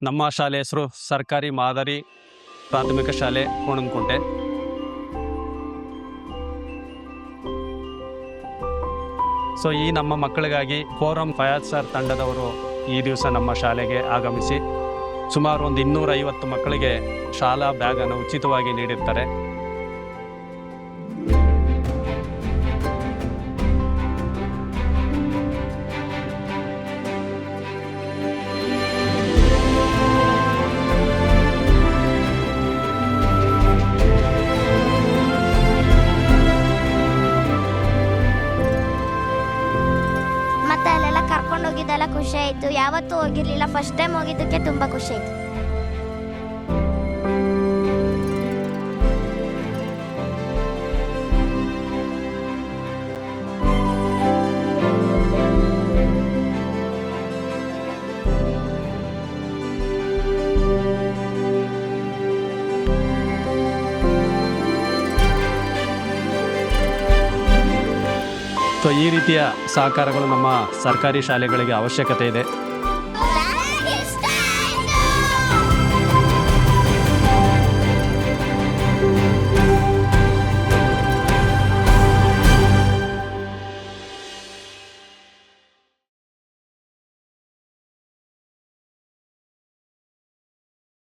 ನಮ್ಮ ಶಾಲೆ ಹೆಸರು ಸರ್ಕಾರಿ ಮಾದರಿ ಪ್ರಾಥಮಿಕ ಶಾಲೆ ಕೋಣನಕುಂಟೆ. ಸೊ ಈ ನಮ್ಮ ಮಕ್ಕಳಿಗಾಗಿ ಫೋರಂ ಫಯಾಜ್ ಸರ್ ತಂಡದವರು ಈ ದಿವಸ ನಮ್ಮ ಶಾಲೆಗೆ ಆಗಮಿಸಿ ಸುಮಾರು ಒಂದು 250 ಮಕ್ಕಳಿಗೆ ಶಾಲಾ ಬ್ಯಾಗನ್ನು ಉಚಿತವಾಗಿ ನೀಡಿರ್ತಾರೆ. ಮತ್ತೆ ಅಲ್ಲೆಲ್ಲ ಕರ್ಕೊಂಡು ಹೋಗಿದ್ದೆಲ್ಲ ಖುಷಿ ಆಯಿತು. ಯಾವತ್ತೂ ಹೋಗಿರ್ಲಿಲ್ಲ, ಫಸ್ಟ್ ಟೈಮ್ ಹೋಗಿದ್ದಕ್ಕೆ ತುಂಬ ಖುಷಿ ಆಯಿತು. ಸೊ ಈ ರೀತಿಯ ಸಹಕಾರಗಳು ನಮ್ಮ ಸರ್ಕಾರಿ ಶಾಲೆಗಳಿಗೆ ಅವಶ್ಯಕತೆ ಇದೆ.